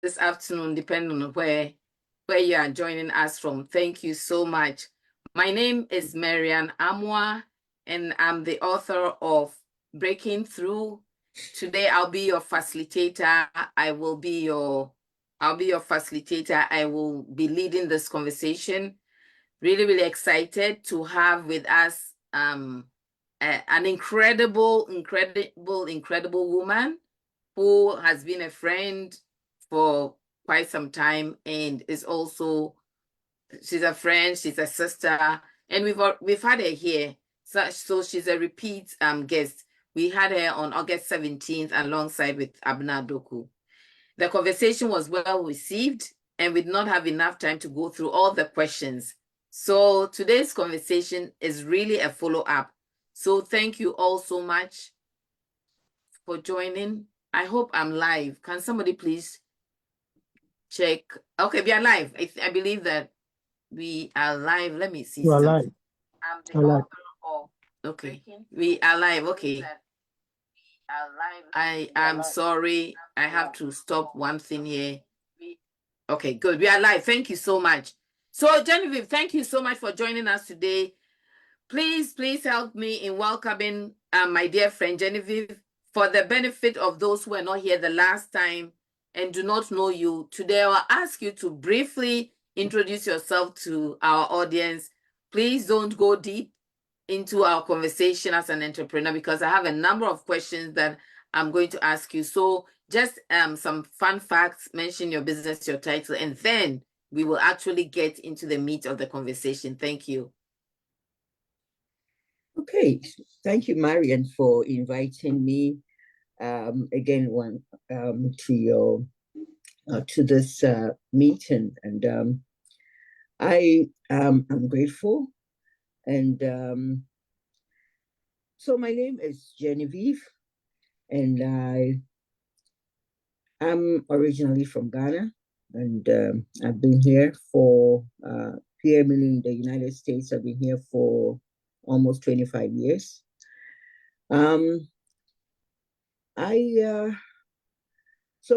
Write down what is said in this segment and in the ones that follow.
this afternoon, depending on where you are joining us from. Thank you so much. My name is Marian Amwa, and I'm the author of Breaking Through. Today, I'll be your facilitator. I'll be your facilitator. I will be leading this conversation. Really, really excited to have with us an incredible woman who has been a friend for quite some time and is also she's a friend, she's a sister, and we've had her here. So she's a repeat guest. We had her on August 17th alongside with Abna Doku. The conversation was well received, and we did not have enough time to go through all the questions. So today's conversation is really a follow-up. So thank you all so much for joining. I hope I'm live. Can somebody please check? Okay, we are live. I believe that we are live. Let me see You are something. live. I'm the You are live. author of Okay. We are live. Okay. I am sorry. I have to stop one thing here. Okay, good. We are live. Thank you so much. So, Genevieve, thank you so much for joining us today. Please help me in welcoming my dear friend Genevieve. For the benefit of those who were not here the last time and do not know you, today I'll ask you to briefly introduce yourself to our audience. Please don't go deep into our conversation as an entrepreneur because I have a number of questions that I'm going to ask you. So just some fun facts, mention your business, your title, and then we will actually get into the meat of the conversation. Thank you. Okay, thank you, Marian, for inviting me again to this meeting, and I'm grateful. And so my name is Genevieve, and I'm originally from Ghana, and I've been here here in the United States. I've been here for almost 25 years. So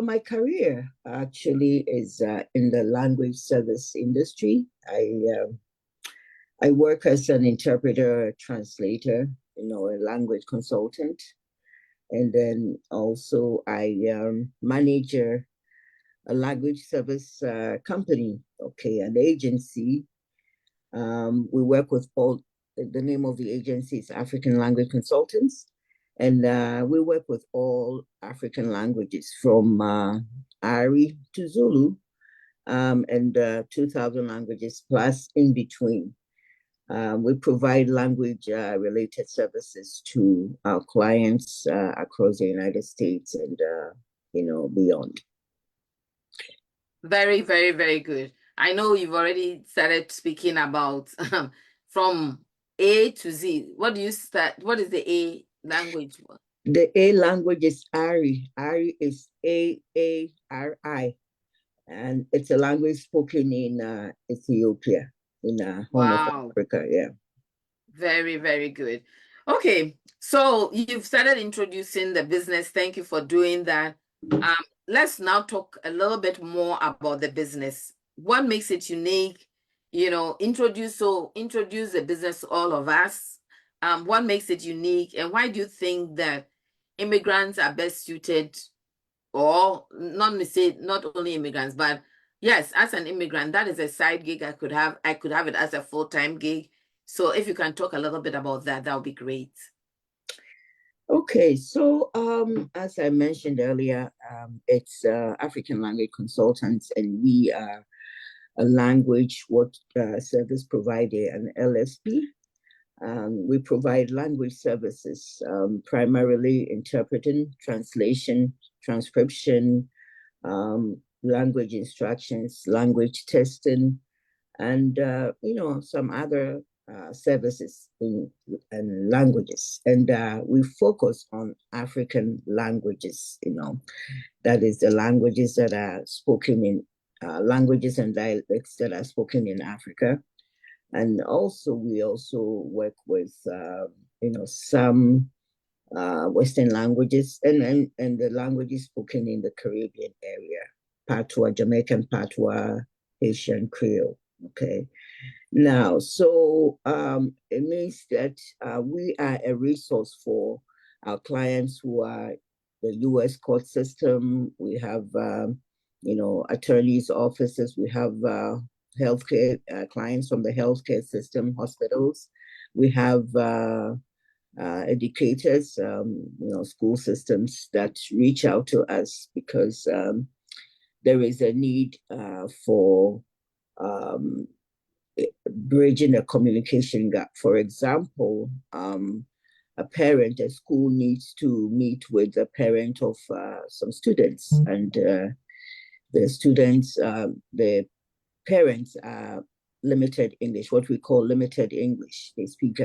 my career actually is in the language service industry. I work as an interpreter, translator, a language consultant, and then also I manage a language service company, an agency. We work with the name of the agency is African Language Consultants. And we work with all African languages from Ari to Zulu, and 2,000 languages plus in between. We provide language-related services to our clients across the United States and, beyond. Very, very, very good. I know you've already started speaking about from A to Z. What is the A language? The A language is Ari. Ari is Aari. And it's a language spoken in Ethiopia, in Horn of Africa. Yeah. Very, very good. Okay, so you've started introducing the business. Thank you for doing that. Let's now talk a little bit more about the business. What makes it unique? Introduce the business to all of us. What makes it unique, and why do you think that immigrants are best suited, or not only immigrants, but yes, as an immigrant, that is a side gig I could have it as a full-time gig. So if you can talk a little bit about that, that would be great. Okay, so as I mentioned earlier, it's African Language Consultants, and we are a language service provider, an LSP. We provide language services, primarily interpreting, translation, transcription, language instructions, language testing, and some other services and languages. And we focus on African languages. That is the languages that are spoken in languages and dialects that are spoken in Africa. And also, we also work with, some Western languages and the languages spoken in the Caribbean area. Patois, Jamaican Patois, Haitian Creole. Okay. Now, so it means that we are a resource for our clients who are the U.S. court system. We have, attorneys' offices. We have healthcare clients from the healthcare system, hospitals. We have educators, school systems that reach out to us because there is a need for um, bridging a communication gap. For example, a school needs to meet with the parent of some students, and the students, the parents are limited English, what we call limited English. They speak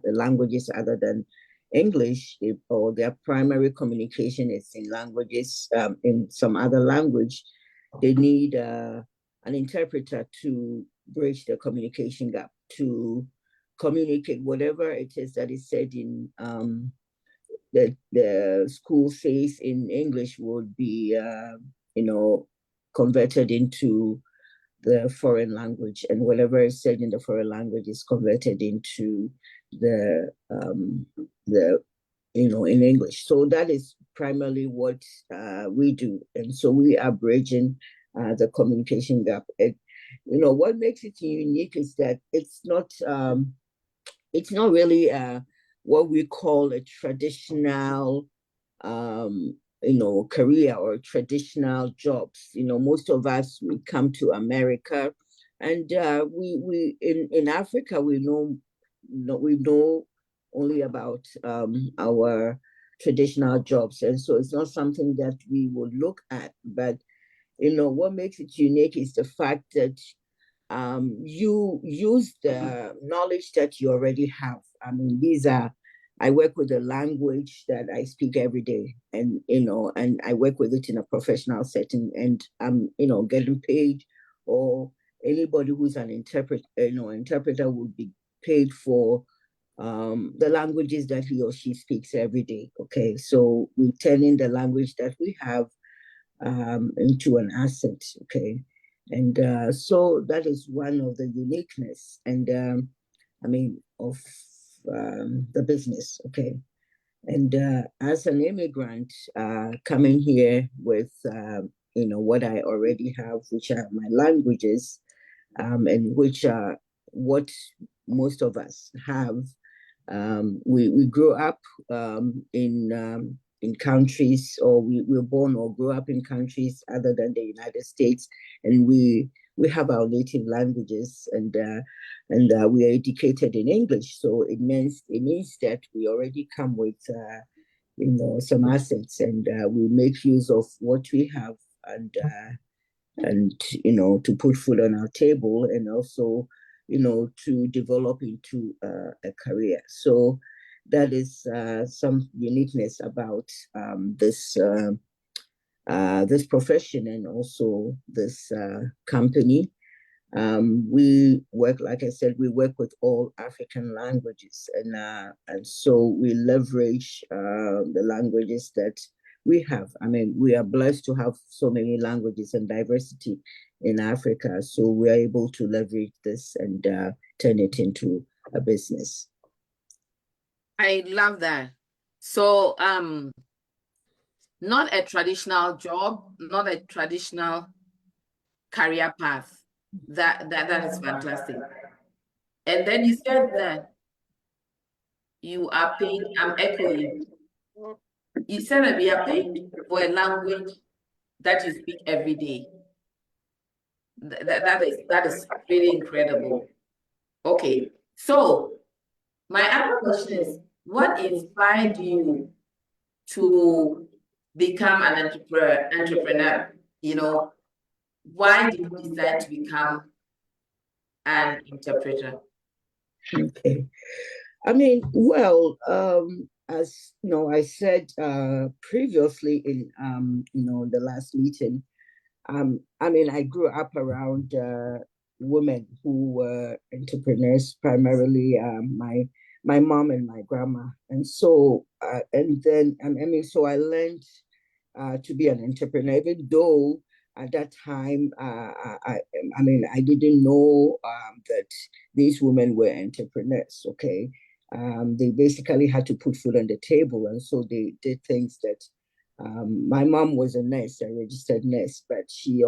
languages other than English, or their primary communication is in languages, in some other language. They need an interpreter to bridge the communication gap, to communicate whatever it is that is said in the school says in English would be, converted into the foreign language, and whatever is said in the foreign language is converted into the in English. So that is primarily what we do, and so we are bridging the communication gap. What makes it unique is that it's not really what we call a traditional career or traditional jobs. Most of us, we come to America, and we in Africa we know only about our traditional jobs, and so it's not something that we would look at. But what makes it unique is the fact that you use the knowledge that you already have. I mean, I work with a language that I speak every day, and and I work with it in a professional setting, and I'm getting paid, or anybody who's an interpreter would be paid for the languages that he or she speaks every day. Okay, so we turn in the language that we have into an asset. Okay, and so that is one of the uniqueness, and of the business. Okay, and as an immigrant coming here with what I already have, which are my languages, and which are what most of us have. We grew up in countries, or we were born or grew up in countries other than the United States, and we have our native languages, and we are educated in English. So it means that we already come with some assets, and we make use of what we have, and to put food on our table, and also to develop into a career. So that is some uniqueness about this profession, and also this company. We work, like I said, we work with all African languages, and so we leverage the languages that we have. I mean, we are blessed to have so many languages and diversity in Africa, so we are able to leverage this and turn it into a business. I love that. So, not a traditional job, not a traditional career path. That is fantastic. And then you said that you are paid. I'm echoing. You said that we are paid for a language that you speak every day. That is really incredible. Okay, so my other question is, what inspired you to become an entrepreneur? Why did you decide to become an interpreter? Okay. I mean, well, as I said previously in the last meeting, I grew up around women who were entrepreneurs, primarily my mom and my grandma, and so and then so I learned to be an entrepreneur, even though at that time, I mean, I didn't know that these women were entrepreneurs, okay? They basically had to put food on the table, and so they did things that my mom was a nurse, a registered nurse, but she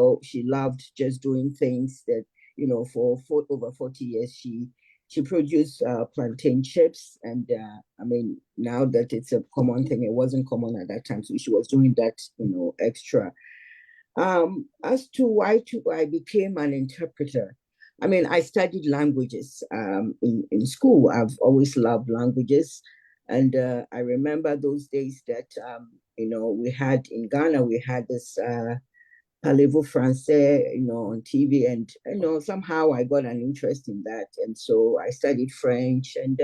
loved just doing things that, you know, for over 40 years, she produced plantain chips. And I mean, now that it's a common thing, it wasn't common at that time. So she was doing that, you know, extra. As to why I became an interpreter, I mean, I studied languages in school. I've always loved languages. And I remember those days that, you know, we had in Ghana, we had this Parlez-vous français, you know, on TV. And, you know, somehow I got an interest in that. And so I studied French and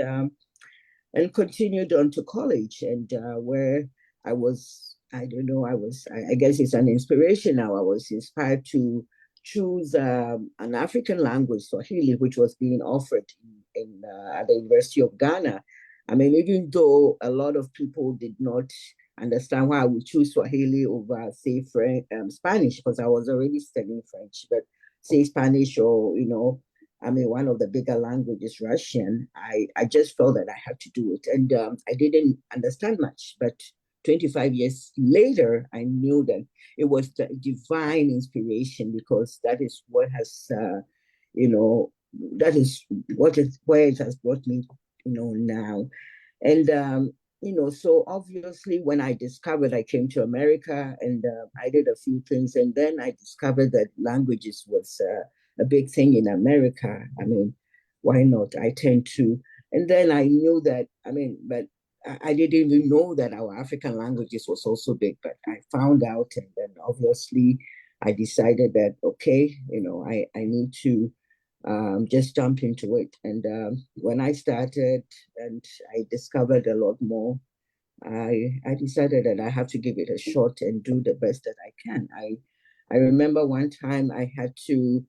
continued on to college, and where I was, I don't know, I guess it's an inspiration now. I was inspired to choose an African language, Swahili, which was being offered at the University of Ghana. I mean, even though a lot of people did not understand why I would choose Swahili over, say, French, Spanish, because I was already studying French, but say Spanish or, you know, I mean, one of the bigger languages, Russian, I just felt that I had to do it. And I didn't understand much. But 25 years later, I knew that it was the divine inspiration, because that is what has, you know, that is where it has brought me, you know, now. And, you know, so obviously when I discovered, I came to America, and I did a few things. And then I discovered that languages was a big thing in America. I mean, why not? I tend to, and then I knew that, I mean, but I didn't even know that our African languages was also big, but I found out. And then obviously I decided that, okay, you know, I need to just jump into it. And when I started and I discovered a lot more, I decided that I have to give it a shot and do the best that I can. I remember one time I had to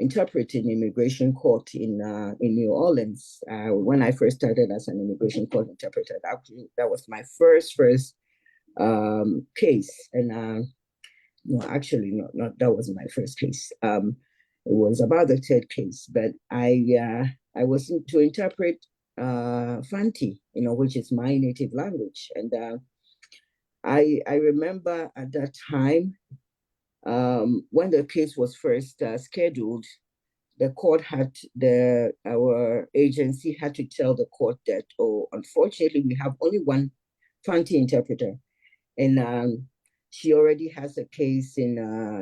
interpret in immigration court in New Orleans. When I first started as an immigration court interpreter, that was my first case. And no, actually, not that wasn't my first case. It was about the third case, but I was to interpret Fanti, you know, which is my native language. And I remember at that time, when the case was first scheduled, the court had our agency had to tell the court that, oh, unfortunately, we have only one Fanti interpreter, and she already has a case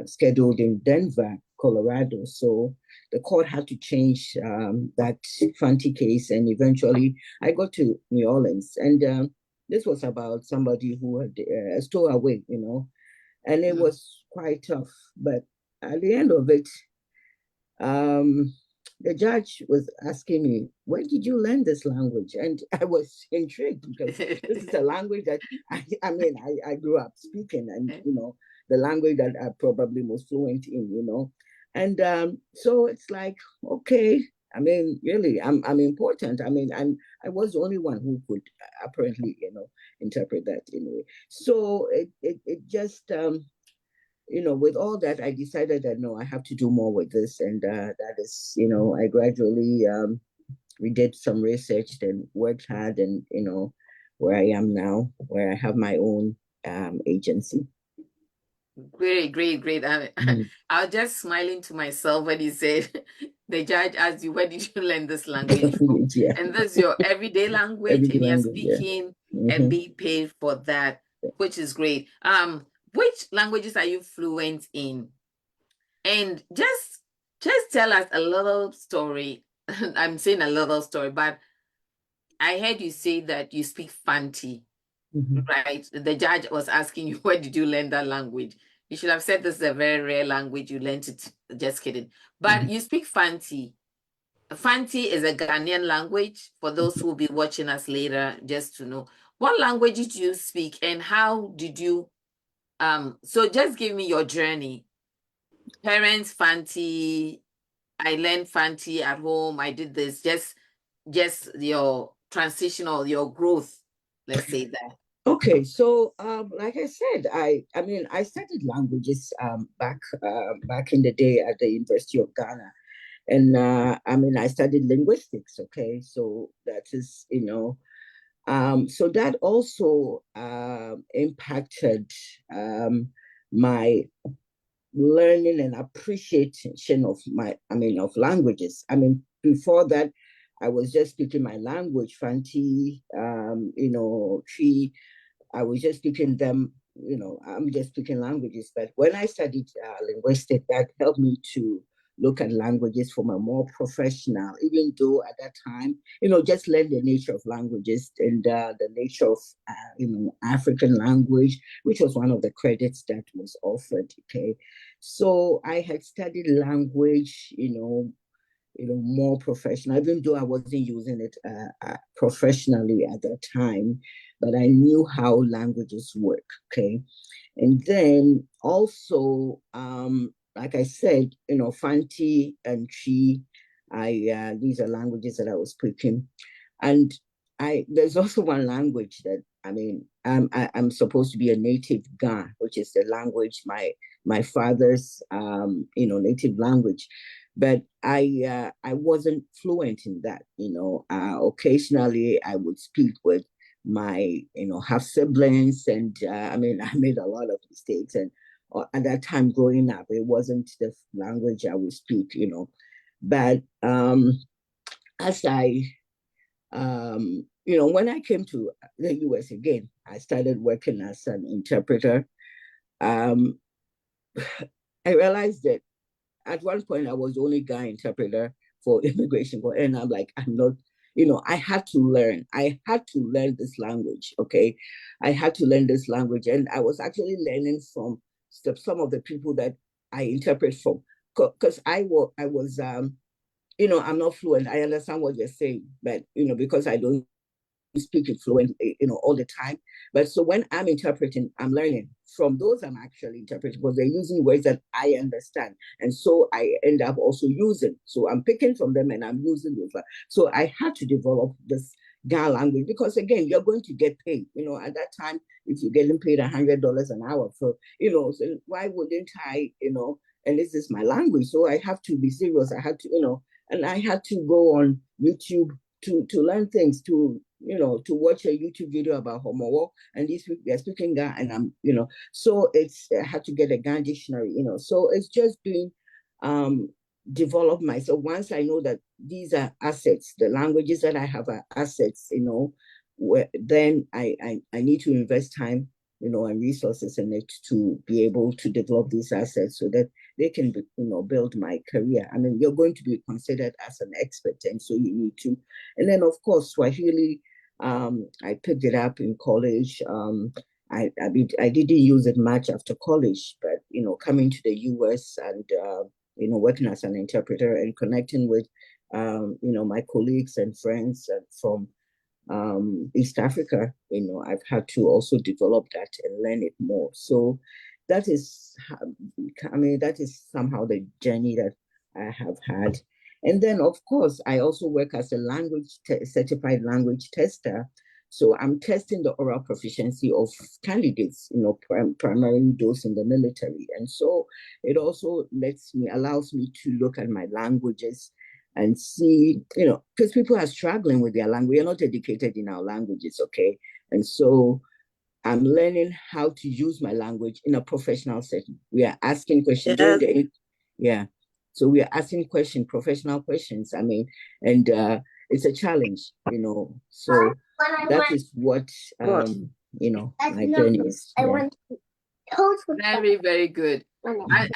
scheduled in Denver, Colorado. So the court had to change that Fanti case, and eventually I got to New Orleans, and this was about somebody who had a stowaway, you know, and it was quite tough. But at the end of it, the judge was asking me, where did you learn this language? And I was intrigued, because this is a language that I mean, I grew up speaking, and, you know, the language that I probably most fluent in, you know. And so it's like, okay, I mean, really, I'm important. I mean, I was the only one who could apparently, you know, interpret that anyway. So it just you know, with all that, I decided that no, I have to do more with this. And that is, you know, I gradually, we did some research, then worked hard, and, you know, where I am now, where I have my own agency. Great, great, great. I was just smiling to myself when you said the judge asked you, where did you learn this language from? Yeah. And this is your everyday language, Every and you're language, yeah. speaking and being paid for that, which is great. Which languages are you fluent in? And just tell us a little story. I'm saying a little story, but I heard you say that you speak Fanti. Right. The judge was asking you, where did you learn that language? You should have said this is a very rare language. You learned it. Just kidding. But you speak Fanti. Fanti is a Ghanaian language. For those who will be watching us later, just to know. What language did you speak, and how did you so just give me your journey. Parents Fanti, I learned Fanti at home. I did this. Just your transition or your growth. Let's say that. Okay, so like I said, I mean I studied languages back in the day at the University of Ghana, and I mean I studied linguistics. Okay, so that is so that also impacted my learning and appreciation of of languages. I mean, before that, I was just speaking my language, Fanti, Tree. I was just speaking them, I'm just speaking languages. But when I studied linguistics, that helped me to look at languages from a more professional, even though at that time, just learn the nature of languages and the nature of, African language, which was one of the credits that was offered. Okay. So I had studied language, more professional, even though I wasn't using it professionally at that time, but I knew how languages work. Okay. And then also, like I said, Fanti and Chi, these are languages that I was speaking. And there's also one language that, I'm supposed to be a native Ga, which is the language, my father's, native language. But I wasn't fluent in that. Occasionally I would speak with my half siblings, and I made a lot of mistakes, and at that time growing up it wasn't the language I would speak, but as I when I came to the US again, I started working as an interpreter. um I realized that at one point I was the only guy interpreter for immigration court, and I'm like, I'm not, I had to learn. I had to learn this language. Okay, I had to learn this language, and I was actually learning from some of the people that I interpret from, because I was I'm not fluent. I understand what you're saying, but because I don't speak it fluently, all the time. But so when I'm interpreting, I'm learning from those I'm actually interpreting, because they're using words that I understand. And so I end up also using. So I'm picking from them and I'm using those. So I had to develop this Ga language, because again, you're going to get paid. At that time, if you're getting paid $100 an hour for, so why wouldn't I, and this is my language. So I have to be serious. I had to, and I had to go on YouTube to learn things, to watch a YouTube video about Homo, and these people they're speaking Ga, and I'm, so I had to get a Ga dictionary, so it's just been develop myself. Once I know that these are assets, the languages that I have are assets, then I need to invest time, and resources in it to be able to develop these assets so that they can be, build my career. I mean, you're going to be considered as an expert, and so you need to. And then, of course, Swahili, I picked it up in college. I didn't use it much after college, but coming to the US and working as an interpreter and connecting with my colleagues and friends from East Africa, I've had to also develop that and learn it more. So that is, that is somehow the journey that I have had. And then, of course, I also work as a certified language tester. So I'm testing the oral proficiency of candidates, primarily those in the military. And so it also allows me to look at my languages and see, because people are struggling with their language. We're not educated in our languages, okay? And so I'm learning how to use my language in a professional setting. We are asking questions. Yeah. So we are asking professional questions. And it's a challenge, So that is what, my journey is. Yeah. Very, very good. I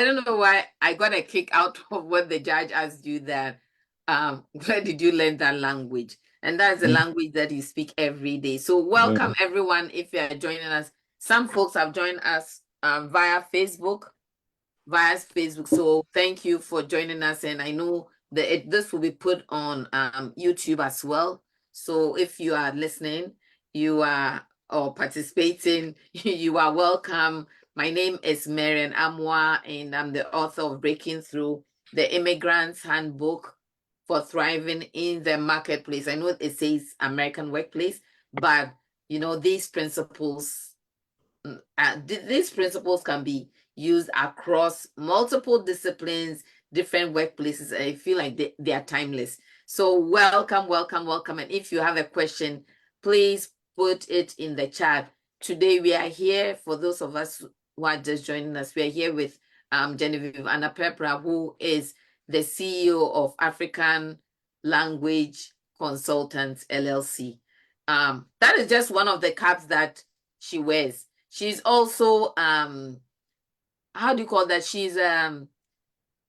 don't know why I got a kick out of what the judge asked you, that where did you learn that language? And that's a language that you speak every day. So welcome everyone if you are joining us. Some folks have joined us via Facebook. So thank you for joining us. And I know that this will be put on YouTube as well. So if you are listening, you are or participating, you are welcome. My name is Marian Amwa, and I'm the author of Breaking Through, the Immigrants Handbook for Thriving in the Marketplace. I know it says American Workplace, but these principles, these principles can be used across multiple disciplines, different workplaces. I feel like they are timeless. So welcome, welcome, welcome. And if you have a question, please put it in the chat. Today we are here, for those of us who are just joining us, we are here with Genevieve Anapepra, who is the CEO of African Language Consultants LLC. That is just one of the caps that she wears. She's also how do you call that? She's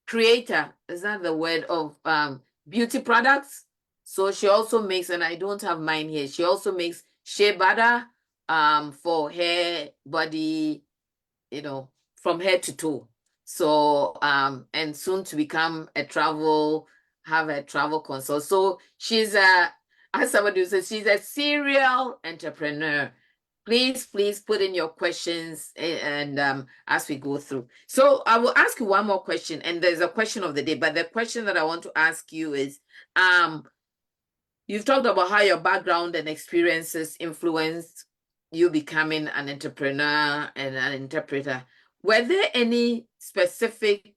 creator, is that the word, of beauty products. So she also makes, and I don't have mine here, she also makes shea butter for hair, body, from head to toe. So and soon to become have a travel consult. So she's as somebody says, she's a serial entrepreneur. Please put in your questions and as we go through. So I will ask you one more question, and there's a question of the day, but the question that I want to ask you is, you've talked about how your background and experiences influenced you becoming an entrepreneur and an interpreter. Were there any specific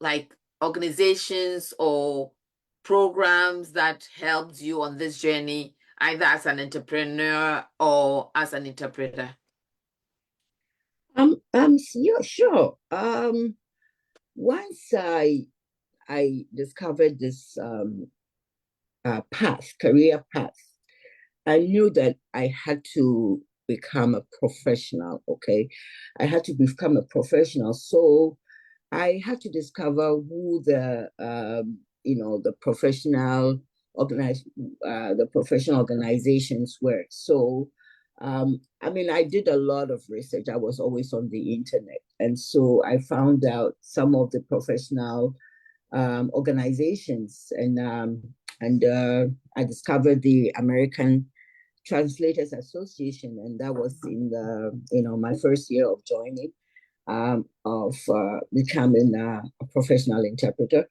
like organizations or programs that helped you on this journey, either as an entrepreneur or as an interpreter? Yeah, sure. Once I discovered this career path, I knew that I had to become a professional. Okay, I had to become a professional. So I had to discover who the professional organizations were. So I mean, I did a lot of research. I was always on the internet, and so I found out some of the professional organizations, and I discovered the American Translators Association, and that was in my first year of joining, of becoming a professional interpreter.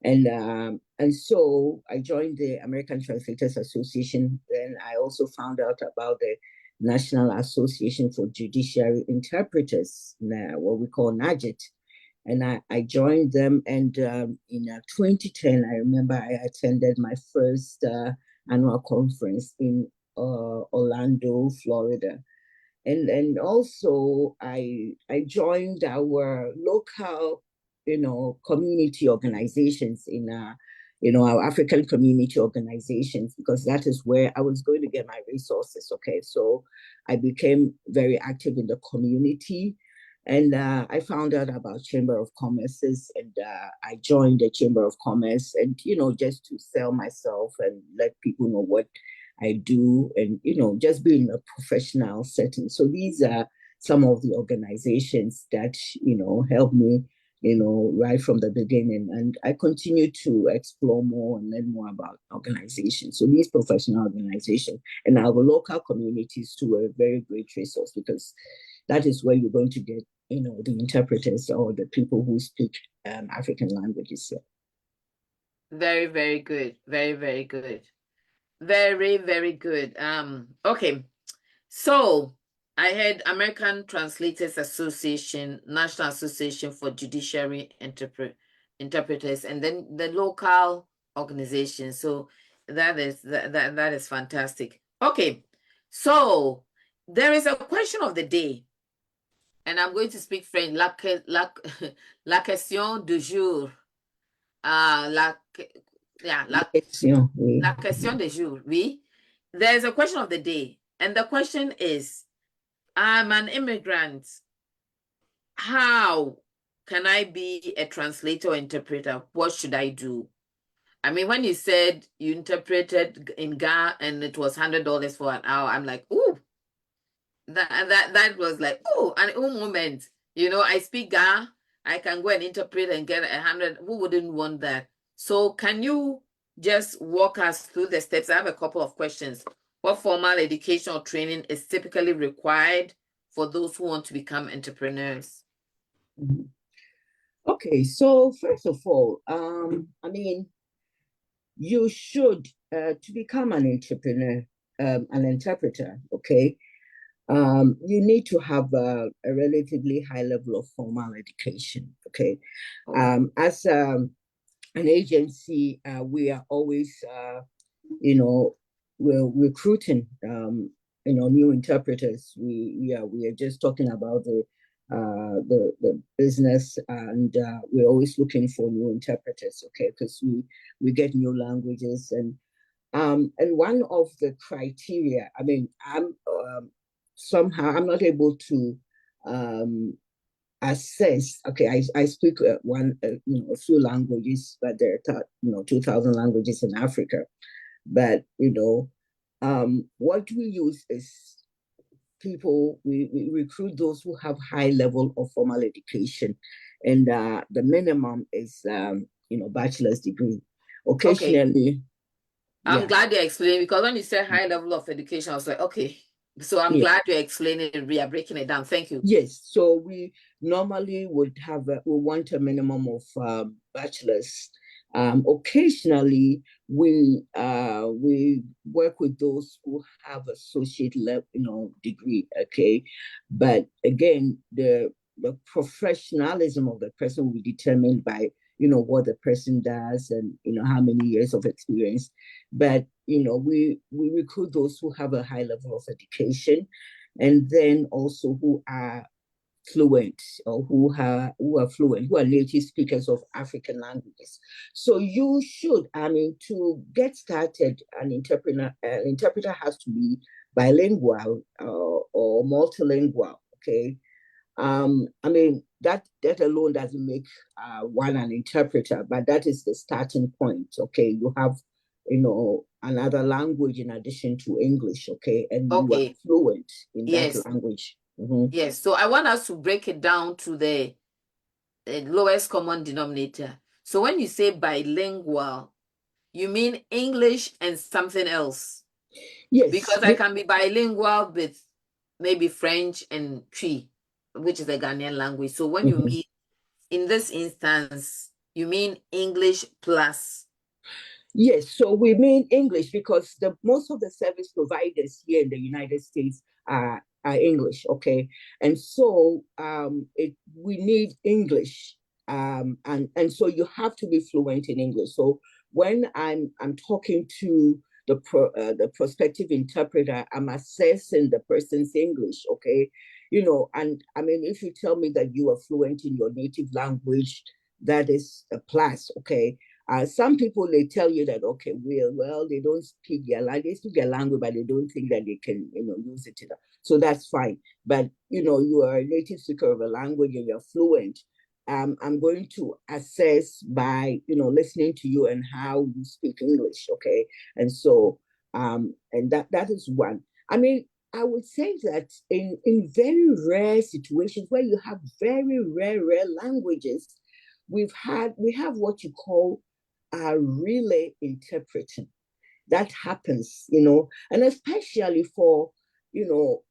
And so I joined the American Translators Association. Then I also found out about the National Association for Judiciary Interpreters, what we call NAJIT. And I joined them. And in 2010, I remember I attended my first annual conference in Orlando, Florida. And also I joined our local community organizations in our African community organizations, because that is where I was going to get my resources. Okay, so I became very active in the community, and I found out about Chamber of Commerce's, and I joined the Chamber of Commerce, and just to sell myself and let people know what I do, and just be in a professional setting. So these are some of the organizations that help me right from the beginning. And I continue to explore more and learn more about organizations. So these professional organizations and our local communities too are a very great resource, because that is where you're going to get the interpreters or the people who speak African languages. Very, very good. Very, very good. Very, very good. Okay. So I heard American Translators Association, National Association for Judiciary Interpreters, and then the local organization. So that is fantastic. Okay. So there is a question of the day, and I'm going to speak French. La question du jour. La question du jour, oui. There's a question of the day, and the question is, I'm an immigrant. How can I be a translator or interpreter? What should I do? I mean, when you said you interpreted in Ghana and it was $100 for an hour, I'm like, ooh, that was like, ooh, an moment. I speak Ghana, I can go and interpret and get 100. Who wouldn't want that? So can you just walk us through the steps? I have a couple of questions. What formal education or training is typically required for those who want to become entrepreneurs? Okay, so first of all, I mean, you should, to become an entrepreneur, an interpreter, okay, you need to have a relatively high level of formal education, okay. As an agency, we are always, we're recruiting, new interpreters. We are just talking about the business, and we're always looking for new interpreters, okay, because we get new languages, and one of the criteria, I mean, I'm not able to assess. Okay, I speak a few languages, but there are 2,000 languages in Africa. But what we use is we recruit those who have high level of formal education, and the minimum is bachelor's degree. Occasionally, okay. I'm yeah, glad you explained, because when you said high level of education, I was like, okay. So I'm yeah. glad you're explaining it. We are breaking it down. Thank you. Yes, so we normally we want a minimum of bachelor's. Occasionally, we work with those who have associate level, degree. Okay, but again, the professionalism of the person will be determined by what the person does, and how many years of experience. But we recruit those who have a high level of education, and then also who are fluent, or who are fluent, who are native speakers of African languages. So you should, I mean, to get started, an interpreter has to be bilingual, or multilingual. Okay, I mean, that alone doesn't make one an interpreter, but that is the starting point. Okay, you have another language in addition to English. Okay, and you are Okay. fluent in that Yes. language. Mm-hmm. Yes. So I want us to break it down to the lowest common denominator. So when you say bilingual, you mean English and something else? Yes. Because I can be bilingual with maybe French and Twi, which is a Ghanaian language. So when you Mhm. mean, in this instance, you mean English plus. Yes, so we mean English because the most of the service providers here in the United States are English, okay, and so we need English, and so you have to be fluent in English. So when I'm talking to the prospective interpreter, I'm assessing the person's English, okay, and I mean, if you tell me that you are fluent in your native language, that is a plus, okay. Some people, they tell you that, okay, well, they don't speak their language, they speak their language, but they don't think that they can, use it. So that's fine. But you are a native speaker of a language and you're fluent. I'm going to assess by listening to you and how you speak English, okay? And so, and that is one. I mean, I would say that in very rare situations where you have very rare languages, we have what you call relay interpreting. That happens, and especially for,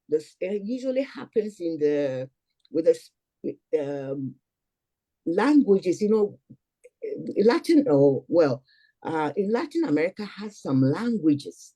this it usually happens in the with the languages, Latin, or well, in Latin America has some languages,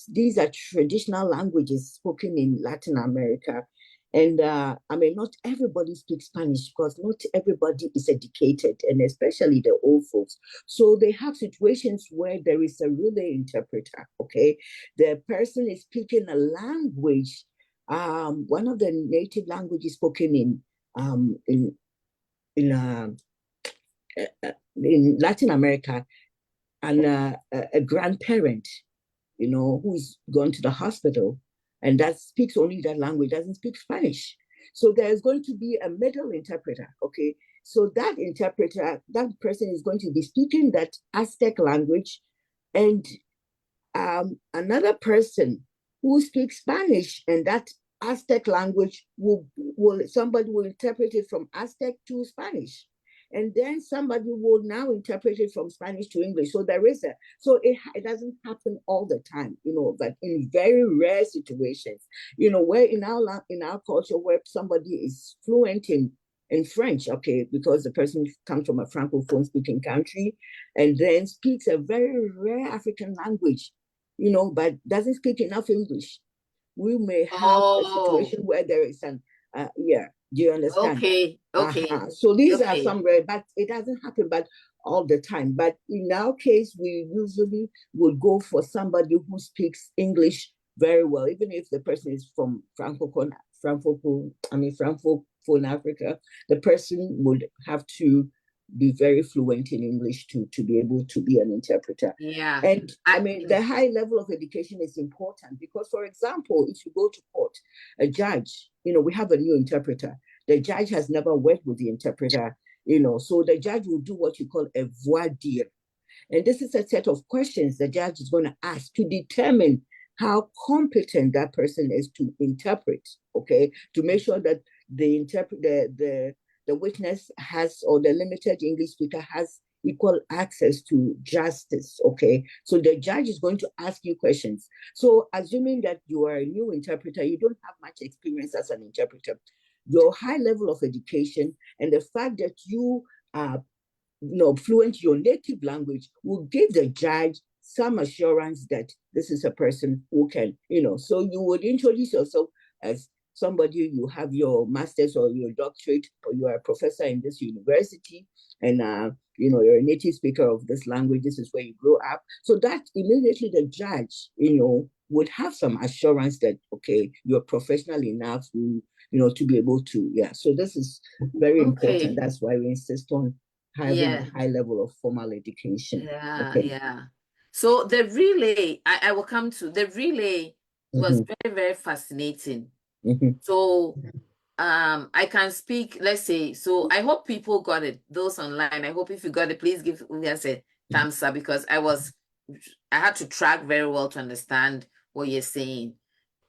these are traditional languages spoken in Latin America. And I mean, not everybody speaks Spanish because not everybody is educated, and especially the old folks. So they have situations where there is a relay interpreter, okay? The person is speaking a language, one of the native languages spoken in in Latin America, and a grandparent, who's gone to the hospital and that speaks only that language, doesn't speak Spanish. So there's going to be a middle interpreter, okay? So that interpreter, that person is going to be speaking that Aztec language, and another person who speaks Spanish, and that Aztec language will somebody will interpret it from Aztec to Spanish, and then somebody will now interpret it from Spanish to English. So there is it doesn't happen all the time, but in very rare situations, where in our culture where somebody is fluent in French, okay, because the person comes from a francophone speaking country, and then speaks a very rare African language, but doesn't speak enough English. We may have a Oh, situation where there is an, yeah, do you understand? okay, okay, So these are okay. some rare, but it doesn't happen but all the time. But in our case, we usually would go for somebody who speaks English very well, even if the person is from Francophone Africa. The person would have to be very fluent in English to be able to be an interpreter. Yeah. And I mean, the high level of education is important because, for example, if you go to court, a judge, we have a new interpreter. The judge has never worked with the interpreter, so the judge will do what you call a voir dire. And this is a set of questions the judge is going to ask to determine how competent that person is to interpret, okay, to make sure that the witness has, or the limited English speaker has equal access to justice, okay? So the judge is going to ask you questions. So assuming that you are a new interpreter, you don't have much experience as an interpreter, your high level of education and the fact that you are fluent your native language will give the judge some assurance that this is a person who can, so you would introduce yourself as somebody, you have your master's or your doctorate, or you are a professor in this university, and you're a native speaker of this language, this is where you grow up. So that immediately the judge, would have some assurance that, okay, you're professional enough to be able to, yeah. So this is very important. That's why we insist on having a high level of formal education. Yeah, Okay. yeah. So the relay, I will come to the relay was very, very fascinating. So I can speak, let's say, so I hope people got it, those online. I hope if you got it, please give us a thumbs up because I had to track very well to understand what you're saying.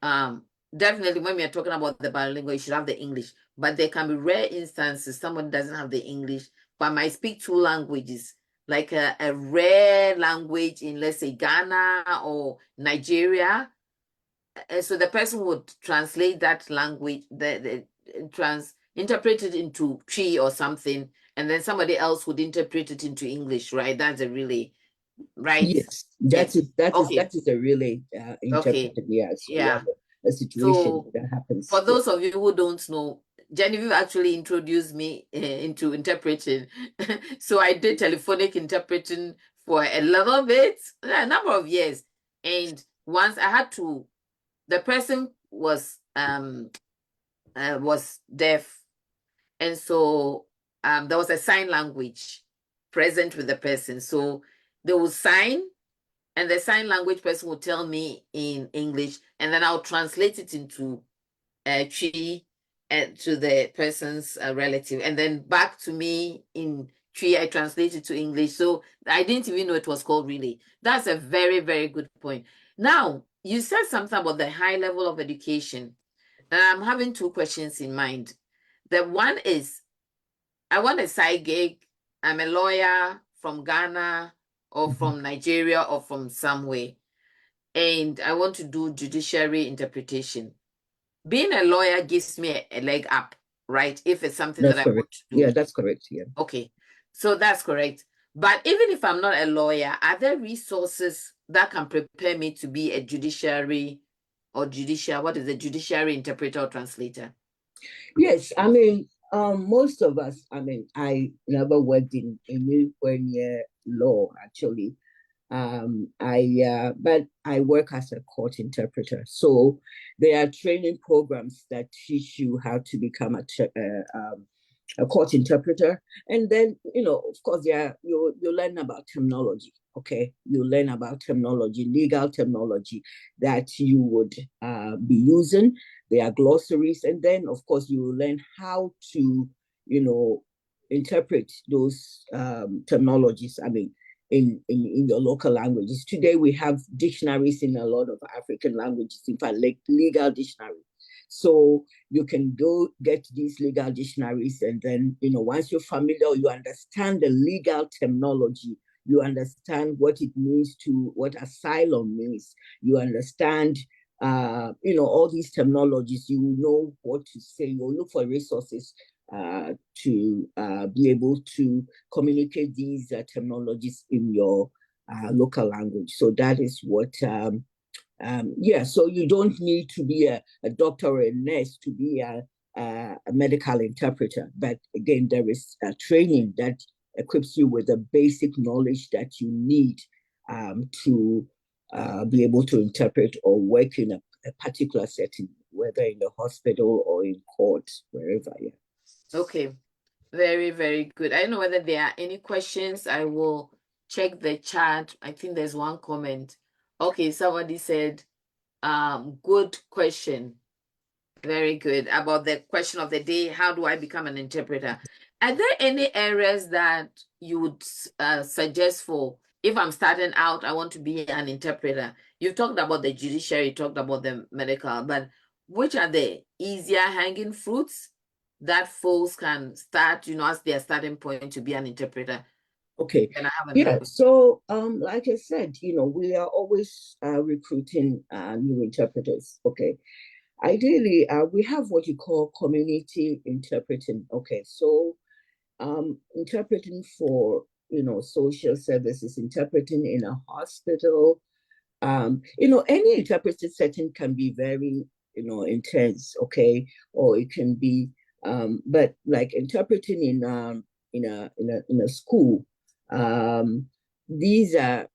Definitely when we are talking about the bilingual, you should have the English, but there can be rare instances someone doesn't have the English, but might speak two languages, like a rare language in, let's say, Ghana or Nigeria. So the person would translate that language, interpret it into Twi or something, and then somebody else would interpret it into English, right? That's a really right. Yes, Yes. that is a really interpreted. Okay. Yeah, so we Yeah. have a situation So that happens. for those of you who don't know, Genevieve actually introduced me into interpreting. So I did telephonic interpreting for a little bit, a number of years. And once I had to, the person was deaf. And so there was a sign language present with the person. So they would sign, and the sign language person would tell me in English, and then I'll translate it into Twi to the person's relative, and then back to me in Twi, I translated to English. So I didn't even know it was called relay. That's a very, very good point. Now, you said something about the high level of education. And I'm having two questions in mind. The one is, I want a side gig. I'm a lawyer from Ghana or from Nigeria or from somewhere, and I want to do judiciary interpretation. Being a lawyer gives me a leg up, right? If it's something That's that I want correct. to Yeah, do. that's correct. Yeah. Okay, so that's correct. But even if I'm not a lawyer, are there resources that can prepare me to be a judiciary or what is a judiciary interpreter or translator? Yes, I mean, most of us. I mean, I never worked in anywhere near law actually. But I work as a court interpreter. So there are training programs that teach you how to become a court interpreter. And then, of course, you learn about terminology. Okay, you learn about terminology, legal terminology that you would be using. There are glossaries, and then, of course, you learn how to, interpret those terminologies. I mean, in your local languages. Today we have dictionaries in a lot of African languages, in fact, like legal dictionary. So you can go get these legal dictionaries, and then, once you're familiar, you understand the legal terminology, you understand what it means, to what asylum means, you understand all these terminologies, you know what to say, you'll look for resources to be able to communicate these terminologies in your local language. So that is what Yeah, so you don't need to be a doctor or a nurse to be a medical interpreter. But again, there is a training that equips you with the basic knowledge that you need to be able to interpret or work in a particular setting, whether in the hospital or in court, wherever. Yeah. Okay. Very, very good. I don't know whether there are any questions. I will check the chat. I think there's one comment. Okay, somebody said, good question. Very good. About the question of the day, how do I become an interpreter? Are there any areas that you would suggest for if I'm starting out, I want to be an interpreter? You've talked about the judiciary, you talked about the medical, but which are the easier hanging fruits that folks can start, as their starting point to be an interpreter? Okay. And I have another Yeah. question. So, like I said, we are always recruiting new interpreters. Okay. Ideally, we have what you call community interpreting. Okay. So, interpreting for, social services, interpreting in a hospital, any interpretive setting can be very, intense. Okay. Or it can be, but like interpreting in a school, these are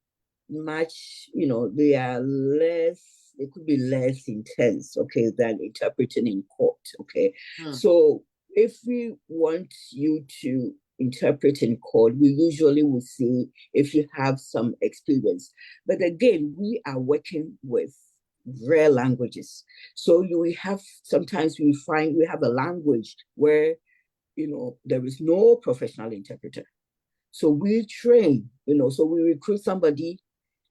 much, they are less, they could be less intense, okay, than interpreting in court, okay. So if we want you to interpret in court, we usually will see if you have some experience. But again, we are working with rare languages. So you have, sometimes we find we have a language where, there is no professional interpreter. So we train, so we recruit somebody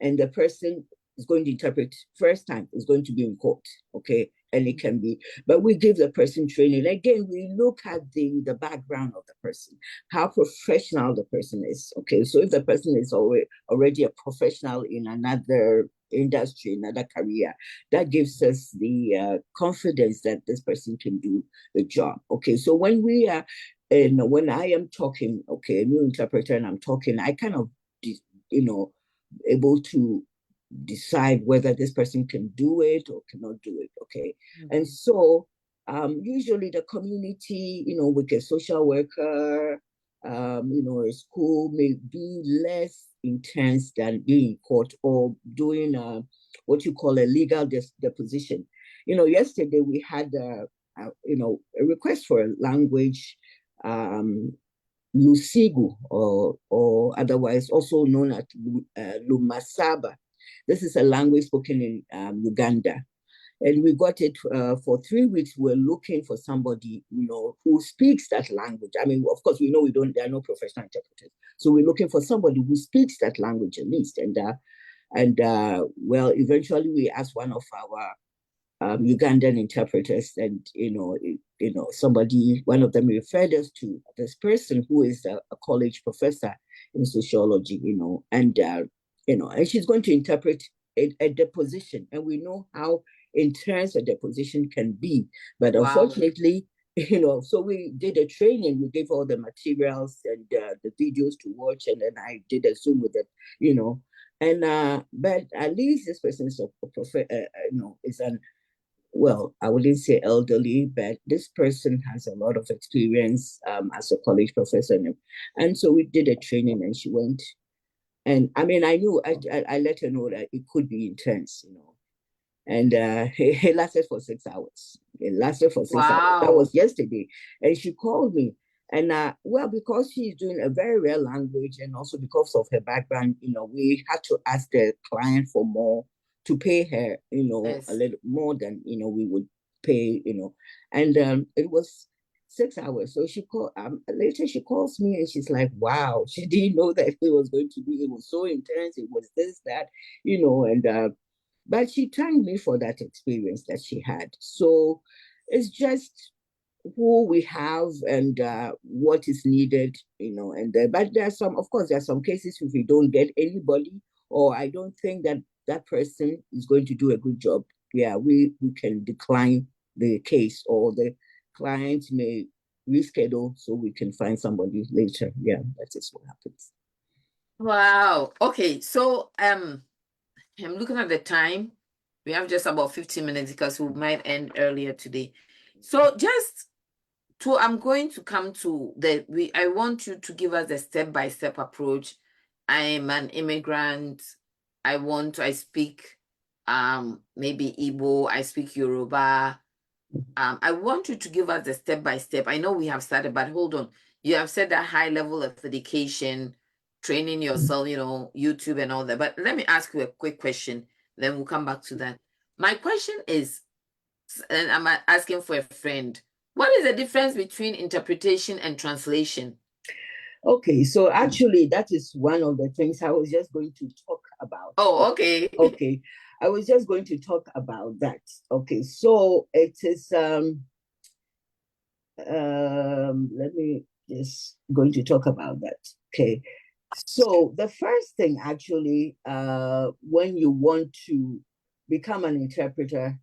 and the person is going to interpret first time is going to be in court, okay? And it can be, but we give the person training. Again, we look at the background of the person, how professional the person is, okay? So if the person is already a professional in another industry, another career, that gives us the confidence that this person can do the job, okay? So when we are and when I am talking, okay, a new interpreter, and I'm talking, I kind of, able to decide whether this person can do it or cannot do it, okay? And so usually the community, with a social worker, a school may be less intense than being in court or doing what you call a legal deposition. Yesterday we had a request for a language, Lusigu, or otherwise also known as Lumasaba. This is a language spoken in Uganda. And we got it for 3 weeks. We're looking for somebody, who speaks that language. I mean, of course, we know there are no professional interpreters. So we're looking for somebody who speaks that language at least. And well, eventually we asked one of our Ugandan interpreters, and somebody, one of them referred us to this person who is a college professor in sociology, and she's going to interpret a deposition, and we know how intense a deposition can be, but unfortunately, so we did a training. We gave all the materials and the videos to watch, and then I did a Zoom with it, and but at least this person is is an, well, I wouldn't say elderly, but this person has a lot of experience as a college professor. And so we did a training and she went. And I mean, I knew, I let her know that it could be intense, And it lasted for 6 hours. It lasted for 6 hours. That was yesterday. And she called me. And well, because she's doing a very rare language and also because of her background, we had to ask the client for more, to pay her, a little more than, we would pay, and it was 6 hours. So she called, later she calls me and she's like, wow, she didn't know that it was going to be, it was so intense. It was this, that, and, but she thanked me for that experience that she had. So it's just who we have and what is needed, but there's some, of course, there's some cases if we don't get anybody, or I don't think that that person is going to do a good job. Yeah, we can decline the case, or the client may reschedule so we can find somebody later. Yeah, that is what happens. Wow. Okay. So I'm looking at the time. We have just about 15 minutes because we might end earlier today. So I'm going to come to I want you to give us a step-by-step approach. I'm an immigrant. I speak maybe Igbo, I speak Yoruba. I want you to give us the step-by-step. I know we have started, but hold on. You have said that high level of education, training yourself, YouTube and all that. But let me ask you a quick question, then we'll come back to that. My question is, and I'm asking for a friend, what is the difference between interpretation and translation? Okay, so actually, that is one of the things I was just going to talk about. Oh, okay. Okay, I was just going to talk about that. Okay, so it is let me just going to talk about that. Okay, so the first thing actually, when you want to become an interpreter,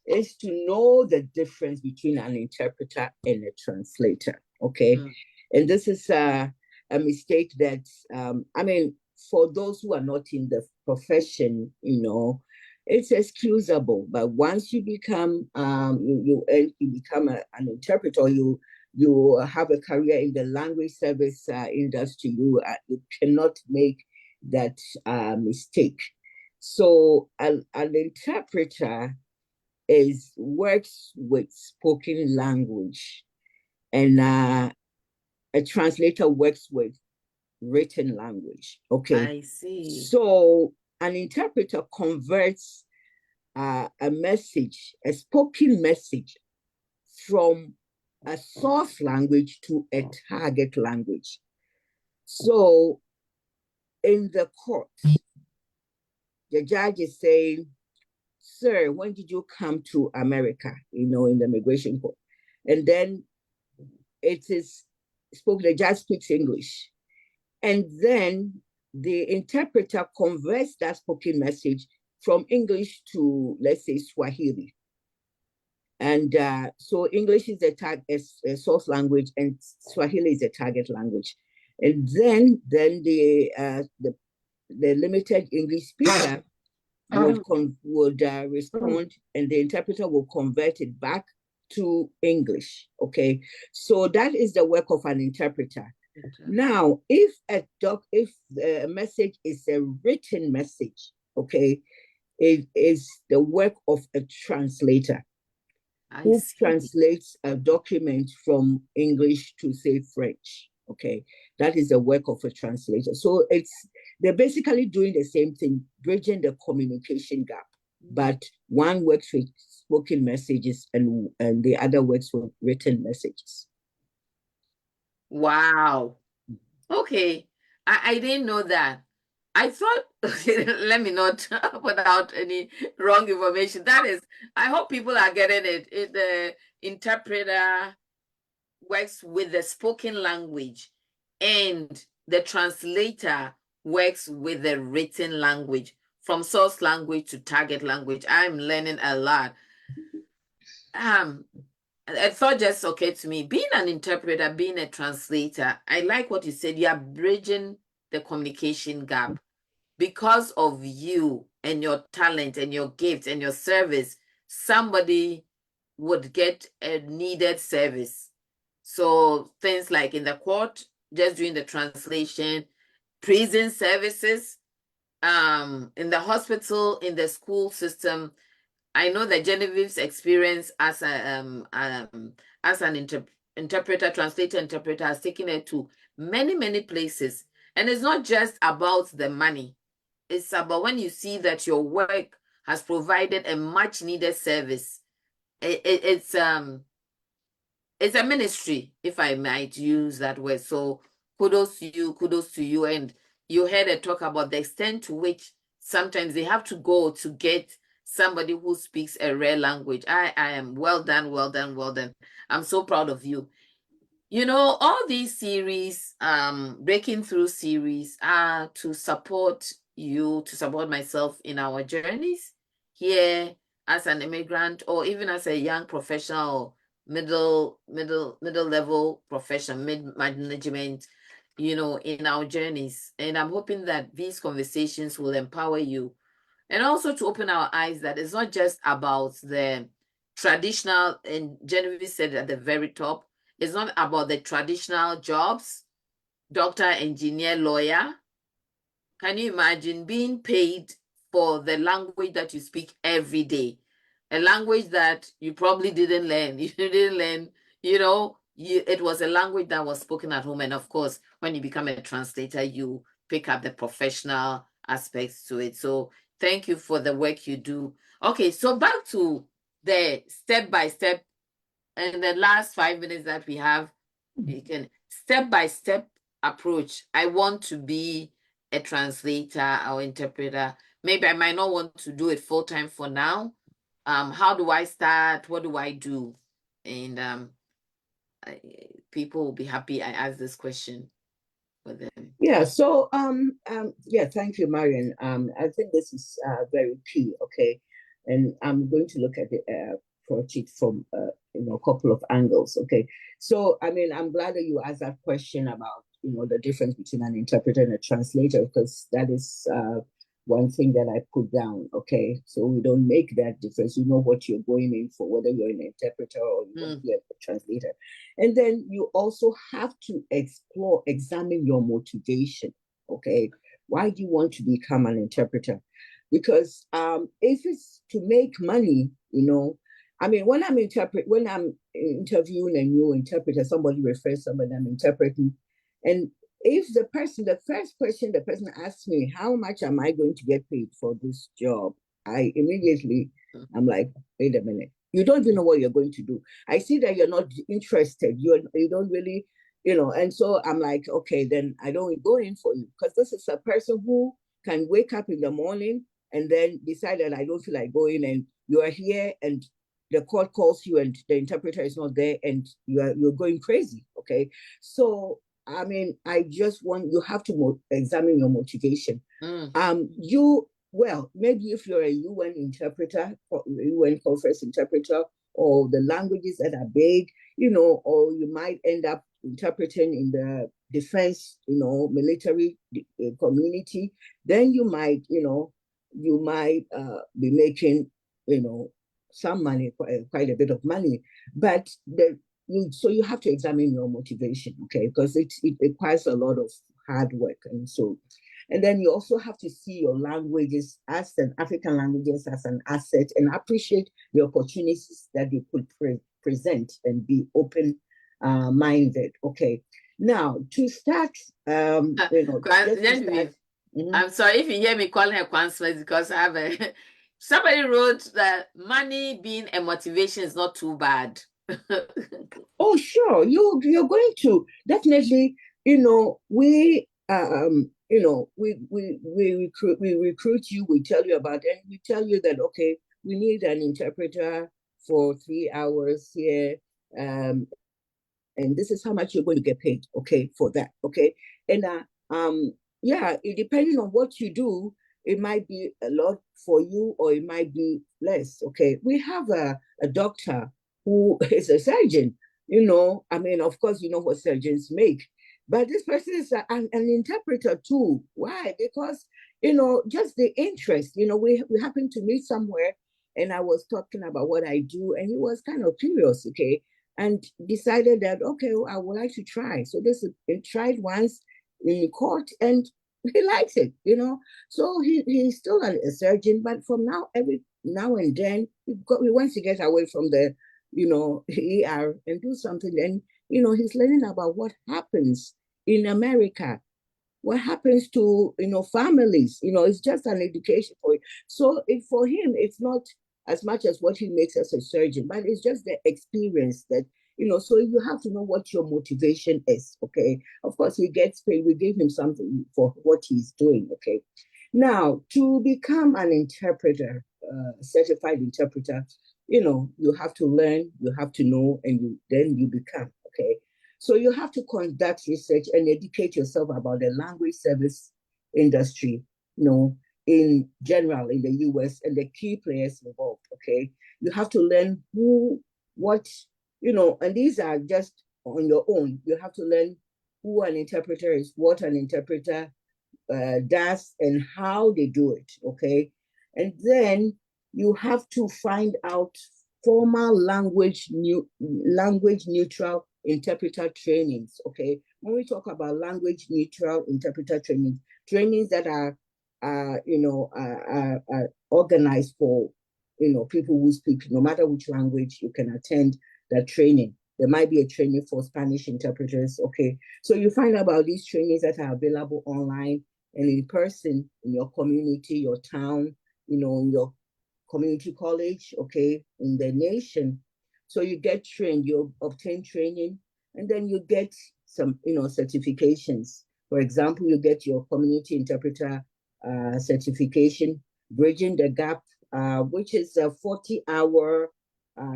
is to know the difference between an interpreter and a translator. Okay, and this is a mistake that I mean, for those who are not in the profession, it's excusable. But once you become you become an interpreter, you have a career in the language service industry, you cannot make that mistake. So an interpreter works with spoken language, and a translator works with written language. Okay, I see. So an interpreter converts a message, a spoken message, from a source language to a target language. So in the court, the judge is saying, "Sir, when did you come to America?" In the immigration court. And then it is spoken, the judge speaks English. And then the interpreter converts that spoken message from English to, let's say, Swahili. And so English is a source language, and Swahili is a target language. And then the limited English speaker would respond, and the interpreter will convert it back to English. Okay, so that is the work of an interpreter. Now, if a message is a written message, okay, it is the work of a translator who translates a document from English to, say, French. Okay, that is the work of a translator. So they're basically doing the same thing, bridging the communication gap. But one works with spoken messages and the other works with written messages. Wow. Okay. I didn't know that. I thought, let me not put out any wrong information. I hope people are getting it. The interpreter works with the spoken language, and the translator works with the written language, from source language to target language. I'm learning a lot. A thought just occurred to me. Being an interpreter, being a translator, I like what you said. You are bridging the communication gap. Because of you and your talent and your gift and your service, somebody would get a needed service. So things like in the court, just doing the translation, prison services, in the hospital, in the school system. I know that Genevieve's experience as an interpreter, translator, interpreter has taken it to many, many places. And it's not just about the money. It's about when you see that your work has provided a much needed service. It's a ministry, if I might use that word. So kudos to you. And you heard a talk about the extent to which sometimes they have to go to get somebody who speaks a rare language. I am well done, well done, well done. I'm so proud of you. All these series, breaking through series, are to support you, to support myself in our journeys here as an immigrant, or even as a young professional, middle level professional, mid management, in our journeys. And I'm hoping that these conversations will empower you And also to open our eyes that it's not just about the traditional, and Genevieve said at the very top, it's not about the traditional jobs, doctor, engineer, lawyer. Can you imagine being paid for the language that you speak every day? A language that you probably didn't learn. You didn't learn, it was a language that was spoken at home. And of course, when you become a translator, you pick up the professional aspects to it. So thank you for the work you do. Okay, so back to the step by step. And the last 5 minutes that we have, you can step by step approach. I want to be a translator or interpreter. Maybe I might not want to do it full time for now. How do I start? What do I do? And people will be happy I asked this question for them. Yeah, so yeah, thank you, Marion. I think this is very key, okay? And I'm going to look at the project from a couple of angles, okay? So I mean, I'm glad that you asked that question about the difference between an interpreter and a translator, because that is one thing that I put down, okay? So we don't make that difference. You know what you're going in for, whether you're an interpreter or you want to be a translator. And then you also have to examine your motivation, okay? Why do you want to become an interpreter? Because if it's to make money, I mean, when I'm interviewing a new interpreter, somebody refers somebody I'm interpreting, and if the first question the person asks me, how much am I going to get paid for this job? I immediately, I'm like, wait a minute. You don't even know what you're going to do. I see that you're not interested. You don't really, and so I'm like, okay, then I don't go in for you, because this is a person who can wake up in the morning and then decide that I don't feel like going, and you are here and the court calls you and the interpreter is not there and you're going crazy. Okay. So I mean, you have to examine your motivation. Maybe if you're a UN interpreter, UN conference interpreter, or the languages that are big, or you might end up interpreting in the defense, military community, then you might be making, some money, quite a bit of money. But so you have to examine your motivation, okay? Because it requires a lot of hard work. And then you also have to see your languages as African languages as an asset, and appreciate the opportunities that they could present, and be open minded. Okay. Now to start, I'm sorry if you hear me calling her Kwansmas, because I have somebody wrote that money being a motivation is not too bad. Oh, sure. You're going to definitely, we we recruit you, we tell you about it, and we tell you that, okay, we need an interpreter for 3 hours here. And this is how much you're going to get paid, okay, for that. Okay. And yeah, depending on what you do, it might be a lot for you or it might be less. Okay. We have a doctor who is a surgeon, I mean, of course, you know what surgeons make, but this person is an interpreter too. Why? Because, just the interest, we happened to meet somewhere, and I was talking about what I do, and he was kind of curious, okay, and decided that, okay, well, I would like to try. So he tried once in court, and he likes it, So he's still a surgeon, but from every now and then, we want to get away from the ER and do something. And, he's learning about what happens in America, what happens to, families. It's just an education for it. So for him, it's not as much as what he makes as a surgeon, but it's just the experience that, so you have to know what your motivation is, okay? Of course, he gets paid. We give him something for what he's doing, okay? Now, to become an interpreter, certified interpreter, you have to learn, you have to know, and then you become, okay? So you have to conduct research and educate yourself about the language service industry, in general in the US, and the key players involved, okay? You have to learn what, and these are just on your own. You have to learn who an interpreter is, what an interpreter does, and how they do it, okay? And then you have to find out formal language neutral interpreter trainings. Okay, when we talk about language neutral interpreter trainings that are organized for people who speak no matter which language. You can attend that training. There might be a training for Spanish interpreters. Okay, so you find out about these trainings that are available online and in person in your community, your town, in your community college, okay, in the nation. So you get trained, you obtain training, and then you get some, certifications. For example, you get your community interpreter certification, Bridging the Gap, which is a 40-hour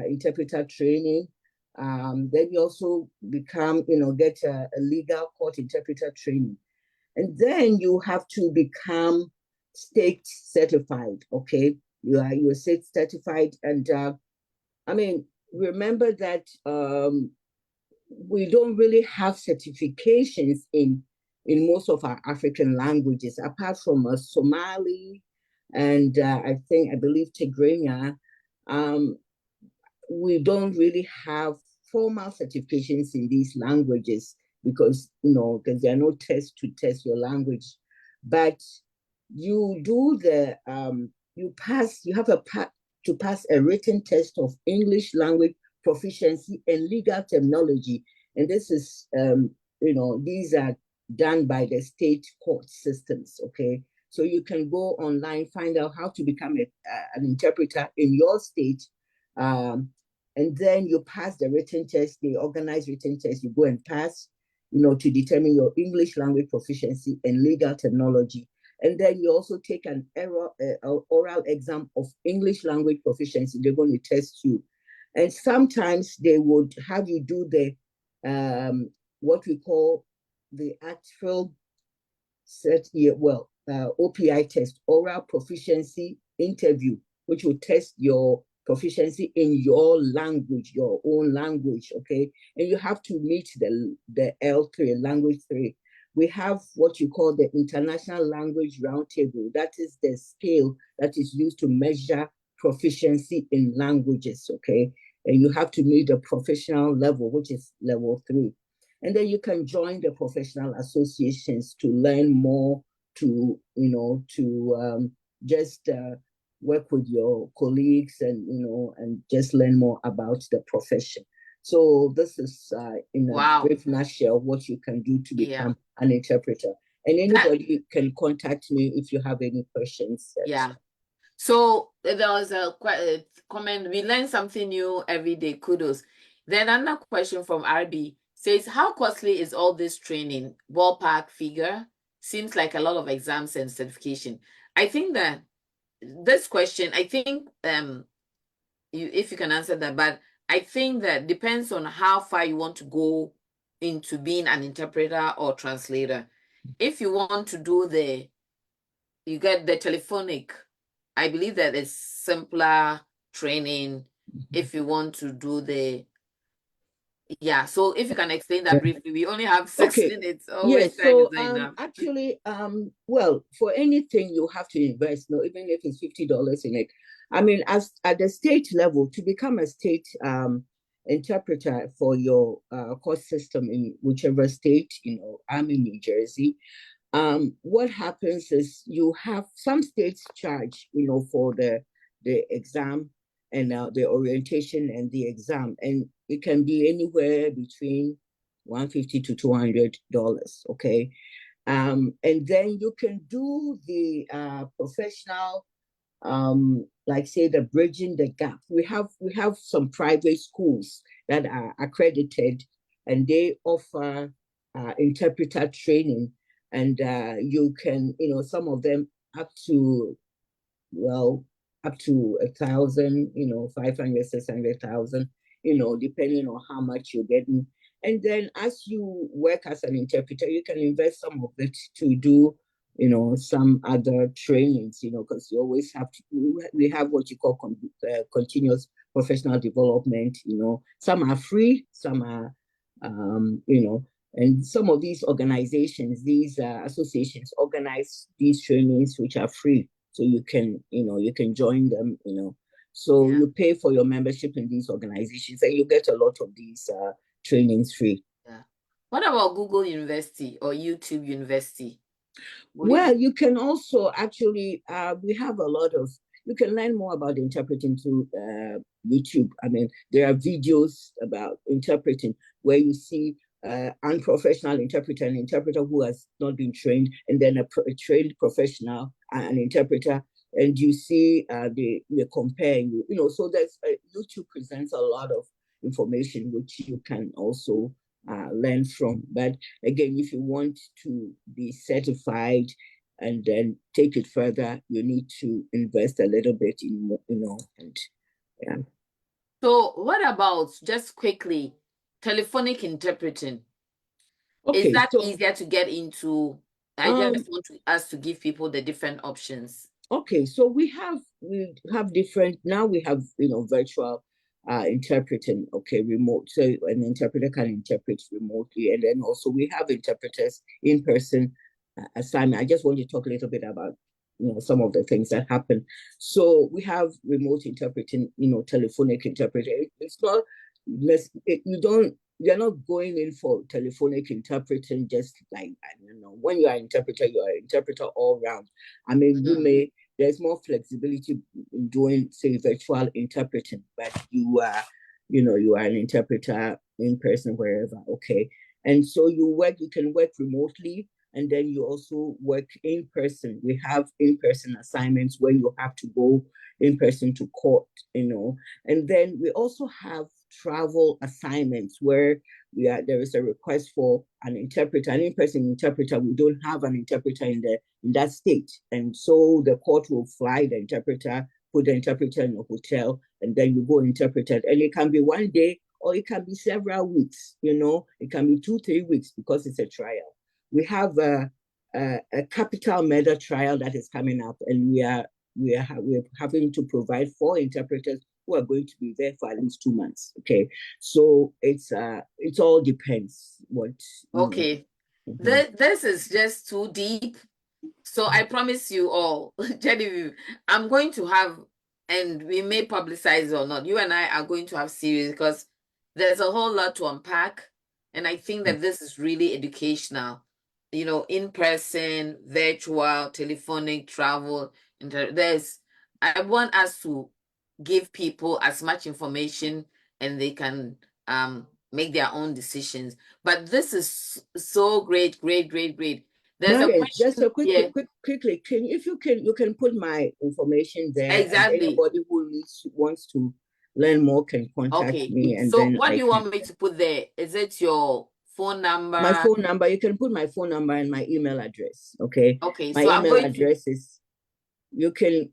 interpreter training. Then you also become, get a legal court interpreter training. And then you have to become state certified, okay? You're state certified. And I mean, remember that we don't really have certifications in most of our African languages, apart from Somali and I believe Tigrinya. We don't really have formal certifications in these languages because there are no tests to test your language. But you do you have to pass a written test of English language proficiency and legal terminology. And this is these are done by the state court systems. Okay, so you can go online, find out how to become an interpreter in your state. And then you pass the written test, the organized written test, you go and pass, to determine your English language proficiency and legal terminology. And then you also take an oral exam of English language proficiency. They're going to test you. And sometimes they would have you do the what we call the actual OPI test, oral proficiency interview, which will test your proficiency in your language, your own language, okay? And you have to meet the L3, language 3. We have what you call the International Language Roundtable. That is the scale that is used to measure proficiency in languages, okay? And you have to meet the professional level, which is level 3. And then you can join the professional associations to learn more, to just work with your colleagues and just learn more about the profession. So this is in a brief nutshell what you can do to become an interpreter. And anybody can contact me if you have any questions. Yeah. So there was a comment. We learn something new every day. Kudos. Then another question from RB says, how costly is all this training? Ballpark figure? Seems like a lot of exams and certification. I think that this question, I think if you can answer that, but I think that depends on how far you want to go into being an interpreter or translator. If you want to do you get the telephonic, I believe that it's simpler training. If you want to do so if you can explain that briefly, we only have 6 minutes. Yes, so actually, well, for anything you have to invest, even if it's $50 in it. I mean, as at the state level, to become a state interpreter for your court system in whichever state, I'm in New Jersey. What happens is you have some states charge, for the exam and the orientation and the exam, and it can be anywhere between $150 to $200. Okay, and then you can do the professional, like say the Bridging the Gap. We have some private schools that are accredited, and they offer interpreter training. And you can, some of them up to 1,000, 500, 600,000, depending on how much you're getting. And then as you work as an interpreter, you can invest some of it to do, some other trainings, because you always have to, we have what you call continuous professional development, some are free, some are, and some of these organizations, these associations organize these trainings which are free. so you can join them. So you pay for your membership in these organizations, and you get a lot of these trainings free. Yeah. What about Google University or YouTube University? Well, you can also actually, we have a lot of, you can learn more about interpreting through YouTube. I mean, there are videos about interpreting where you see unprofessional interpreter, an interpreter who has not been trained, and then a trained professional, an interpreter, and you see they're comparing, so there's YouTube presents a lot of information which you can also learn from. But again, if you want to be certified and then take it further, you need to invest a little bit in, and yeah. So what about, just quickly, telephonic interpreting? Okay, Is that so easier to get into? I just want us to give people the different options. Okay, so we have different, now we have virtual interpreting, okay, remote. So an interpreter can interpret remotely, and then also we have interpreters in person assignment. I just want to talk a little bit about some of the things that happen. So we have remote interpreting, telephonic interpreter. It's not you're not going in for telephonic interpreting just like when you are an interpreter, you are an interpreter all round. I mean, there's more flexibility in doing, say, virtual interpreting, but you are an interpreter in person wherever, okay? And so you can work remotely, and then you also work in person. We have in-person assignments where you have to go in person to court, and then we also have travel assignments where there is a request for an interpreter, an in-person interpreter. We don't have an interpreter in that state, and so the court will fly the interpreter, put the interpreter in a hotel, and then you go interpret it. And it can be one day or it can be several weeks. It can be 2-3 weeks because it's a trial. We have a capital murder trial that is coming up, and we're having to provide 4 interpreters who are going to be there for at least 2 months. Okay, so it all depends what. Okay, this is just too deep. So I promise you all, Genevieve, I'm going to have, and we may publicize or not, you and I are going to have series because there's a whole lot to unpack. And I think that this is really educational, in person, virtual, telephonic, travel. I want us to give people as much information and they can make their own decisions. But this is so great, great, great, great. There's a question. Just a quickly, you can put my information there. Exactly. And anybody who wants to learn more can contact me. And so then what do you want me to put there? Is it your phone number? My phone number. You can put my phone number and my email address. Okay. Okay. My email address is, you can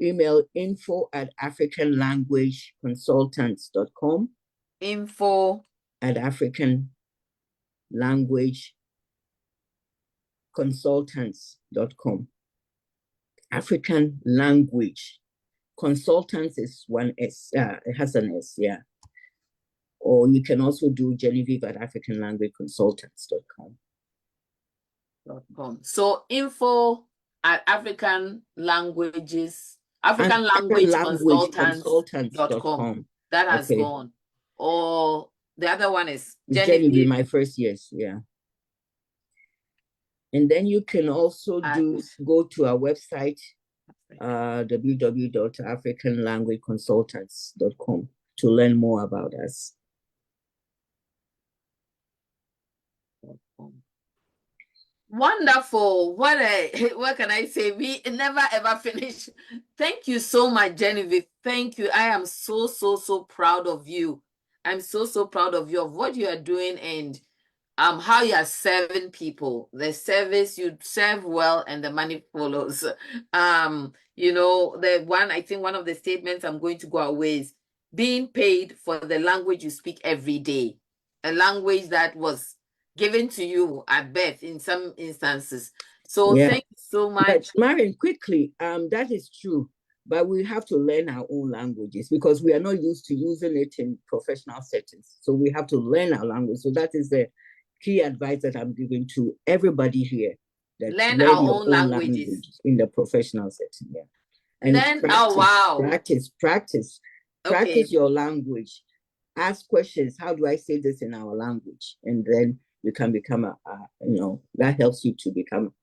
email info@africanlanguageconsultants.com. info@africanlanguageconsultants.com. African language consultants is one S. It has an S. Yeah. Or you can also do Genevieve at africanlanguageconsultants.com. So info at African Language Consultants.com. That has gone. Or the other one is Genevieve, my first yes, yeah. And then you can also go to our website, www.africanlanguageconsultants.com, to learn more about us. Wonderful. What can I say? We never ever finish. Thank you so much, Genevieve. Thank you. I am so, so, so proud of you. I'm so, so proud of you, of what you are doing, and how you are serving people. The service, you serve well and the money follows. I think one of the statements I'm going to go away is being paid for the language you speak every day. A language that was given to you at birth in some instances. So thank you so much. But Marion, quickly, that is true. But we have to learn our own languages because we are not used to using it in professional settings. So we have to learn our language. So that is the key advice that I'm giving to everybody here. That learn learn our your own own languages. language in the professional setting. Yeah. And it's Learn, oh practice, wow. practice Okay. your language. Ask questions. How do I say this in our language? And then you can become that helps you to become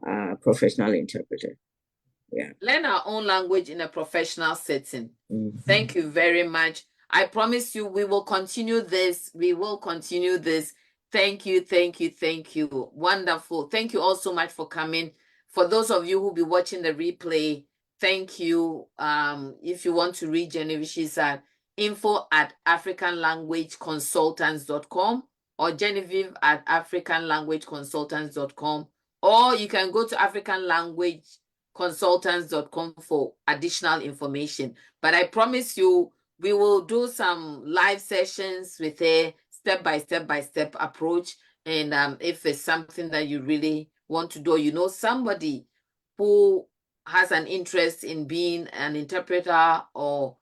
a professional interpreter. Yeah. Learn our own language in a professional setting. Mm-hmm. Thank you very much. I promise you we will continue this. We will continue this. Thank you, thank you, thank you. Wonderful. Thank you all so much for coming. For those of you who will be watching the replay, thank you. If you want to read Genevieve, she's at info@africanlanguageconsultants.com or Genevieve@africanlanguageconsultants.com, or you can go to africanlanguageconsultants.com for additional information. But I promise you, we will do some live sessions with a step-by-step approach. And if it's something that you really want to do, you know somebody who has an interest in being an interpreter or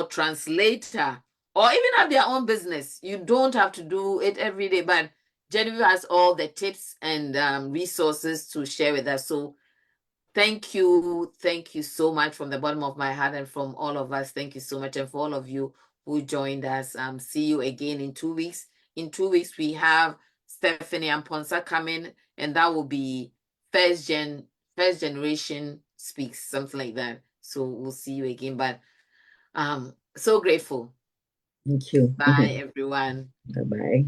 translator, or even have their own business, you don't have to do it every day. But Genevieve has all the tips and resources to share with us. So thank you so much from the bottom of my heart and from all of us. Thank you so much. And for all of you who joined us, see you again in 2 weeks. In 2 weeks, we have Stephanie Amponsa coming, and that will be first generation speaks, something like that. So we'll see you again. But so grateful. Thank you. Bye, everyone. Bye-bye.